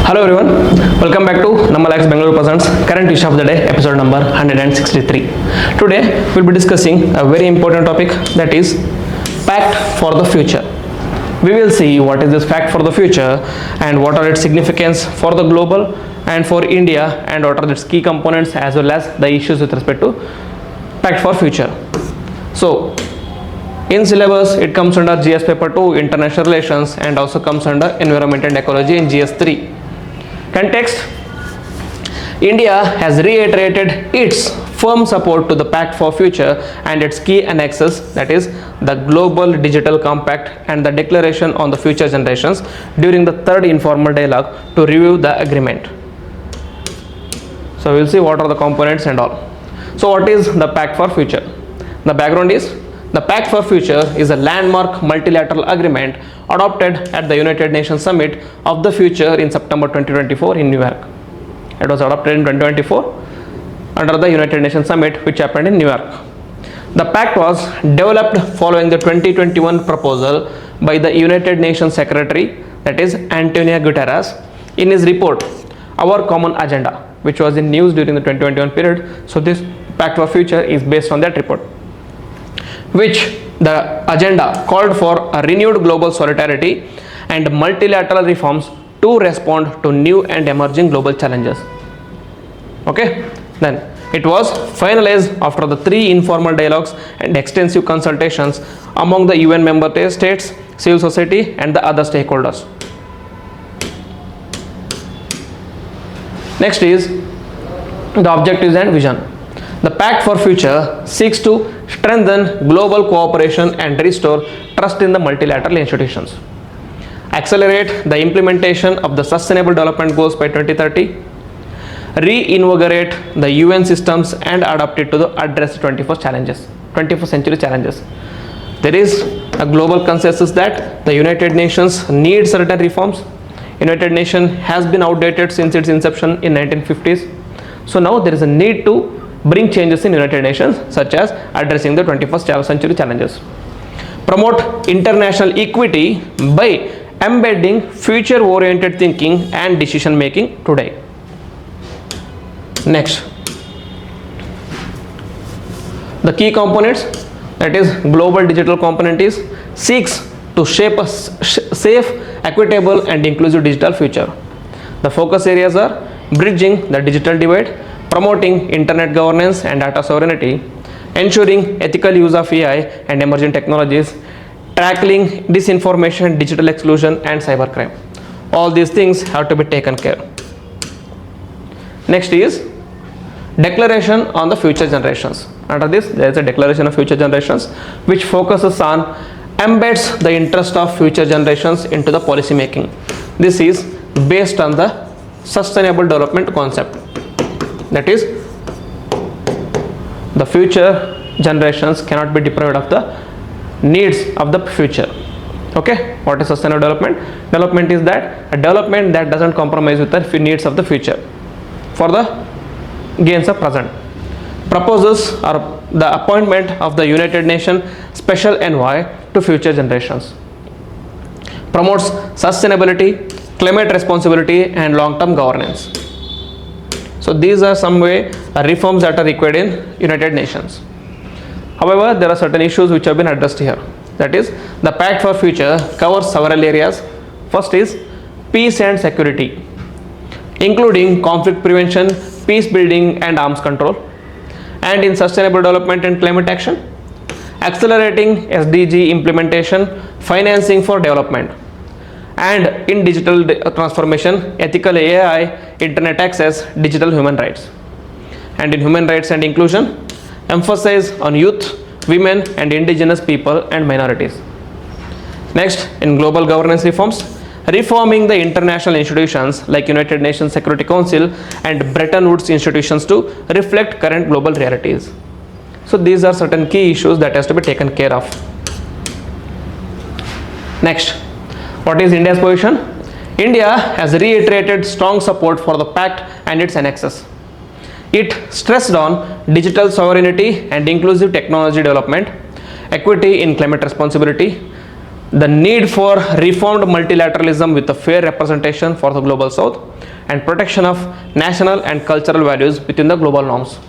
Hello everyone, welcome back to LaExcellence Bengaluru presents current issue of the day, episode number 163. Today we'll be discussing a very important topic, that is Pact for the future. We will see what is this Pact for the future and what are its significance for the global and for India, and what are its key components as well as the issues with respect to Pact for future. So in syllabus it comes under GS paper 2 international relations and also comes under environment and ecology in GS 3. Context: India has reiterated its firm support to the Pact for Future and its key annexes, that is the Global Digital Compact and the Declaration on the Future Generations, during the third informal dialogue to review the agreement. So we will see what are the components and all. So what is the Pact for Future? The background is, the Pact for Future is a landmark multilateral agreement adopted at the United Nations Summit of the Future in September 2024 in New York. It was adopted in 2024 under the United Nations Summit which happened in New York. The Pact was developed following the 2021 proposal by the United Nations Secretary, that is Antonio Guterres, in his report Our Common Agenda, which was in news during the 2021 period. So this Pact for Future is based on that report, which the agenda called for a renewed global solidarity and multilateral reforms to respond to new and emerging global challenges. Okay, then it was finalized after the 3 informal dialogues and extensive consultations among the UN member states, civil society and the other stakeholders. Next is the objectives and vision. The Pact for Future seeks to strengthen global cooperation and restore trust in the multilateral institutions, accelerate the implementation of the Sustainable Development Goals by 2030, reinvigorate the UN systems and adapt it to address 21st century challenges. There is a global consensus that the United Nations needs certain reforms. United Nations has been outdated since its inception in 1950s. So now there is a need to bring changes in United Nations, such as addressing the 21st century challenges. Promote international equity by embedding future-oriented thinking and decision-making today. Next, the key components, that is global digital component, is seeks to shape a safe, equitable and inclusive digital future. The focus areas are bridging the digital divide, promoting internet governance and data sovereignty, ensuring ethical use of AI and emerging technologies, tackling disinformation, digital exclusion and cybercrime. All these things have to be taken care. Next is Declaration on the Future Generations. Under this there is a Declaration of Future Generations which focuses on embeds the interest of future generations into the policy making. This is based on the Sustainable Development concept. That is, the future generations cannot be deprived of the needs of the future. Okay, what is sustainable development? Development is that a development that doesn't compromise with the needs of the future for the gains of present. Proposes or the appointment of the United Nations Special Envoy to future generations. Promotes sustainability, climate responsibility and long-term governance. So these are some reforms that are required in United Nations. However, there are certain issues which have been addressed here. That is, the Pact for Future covers several areas. First is peace and security, including conflict prevention, peace building and arms control, and in sustainable development and climate action, accelerating SDG implementation, financing for development, and in digital transformation, ethical AI, internet access, digital human rights. And in human rights and inclusion, emphasize on youth, women and indigenous people and minorities. Next, in global governance reforms, reforming the international institutions like United Nations Security Council and Bretton Woods institutions to reflect current global realities. So these are certain key issues that has to be taken care of. Next, what is India's position? India has reiterated strong support for the Pact and its annexes. It stressed on digital sovereignty and inclusive technology development, equity in climate responsibility, the need for reformed multilateralism with a fair representation for the global south, and protection of national and cultural values within the global norms.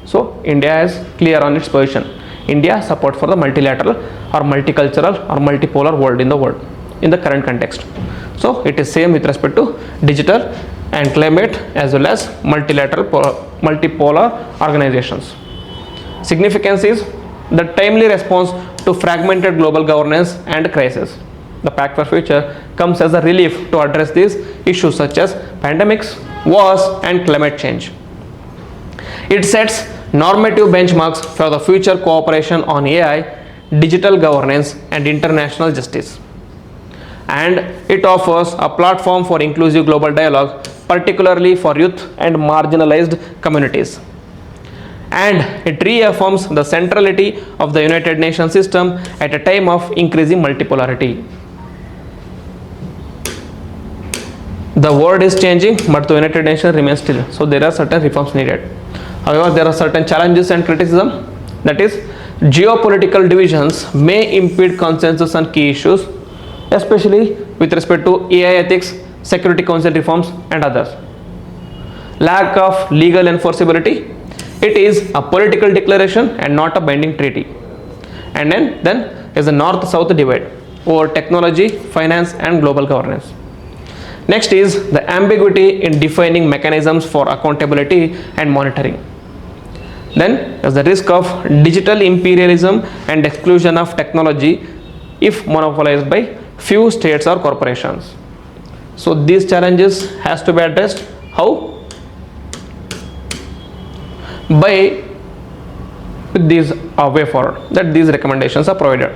So India is clear on its position. India support for the multilateral or multicultural or multipolar world in the world in the current context. So it is same with respect to digital and climate as well as multilateral multipolar organizations. Significance is the timely response to fragmented global governance and crisis. The Pact for Future comes as a relief to address these issues such as pandemics, wars and climate change. It sets normative benchmarks for the future cooperation on AI, digital governance and international justice. And it offers a platform for inclusive global dialogue, particularly for youth and marginalized communities. And it reaffirms the centrality of the United Nations system at a time of increasing multipolarity. The world is changing, but the United Nations remains still. So there are certain reforms needed. However, there are certain challenges and criticism. That is, geopolitical divisions may impede consensus on key issues, especially with respect to AI ethics, Security Council reforms and others. Lack of legal enforceability. It is a political declaration and not a binding treaty. And then is a north-south divide over technology, finance and global governance. Next is the ambiguity in defining mechanisms for accountability and monitoring. Then is the risk of digital imperialism and exclusion of technology if monopolized by few states or corporations. So these challenges has to be addressed. How? By these way forward, that these recommendations are provided.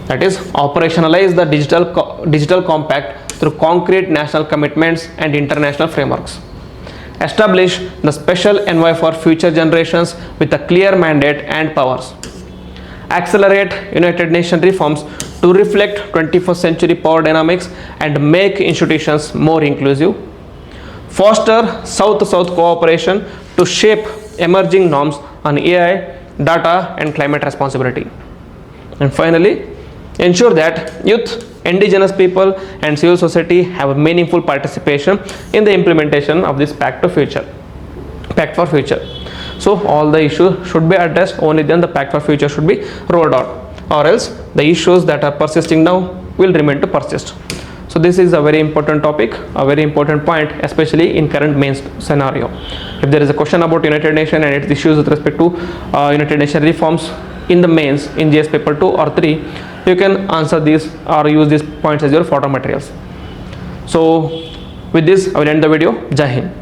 That is, operationalize the digital compact through concrete national commitments and international frameworks. Establish the special envoy for future generations with a clear mandate and powers. Accelerate United Nations reforms to reflect 21st century power dynamics and make institutions more inclusive. Foster South-South cooperation to shape emerging norms on AI, data and climate responsibility. And finally, ensure that youth, indigenous people and civil society have a meaningful participation in the implementation of this Pact for Future. So all the issues should be addressed, only then the Pact for Future should be rolled out, or else the issues that are persisting now will remain to persist. So this is a very important topic, a very important point, especially in current mains scenario. If there is a question about United Nations and its issues with respect to United Nations reforms in the mains in GS paper 2 or 3, you can answer these or use these points as your fodder materials. So with this I will end the video. Jai Hind.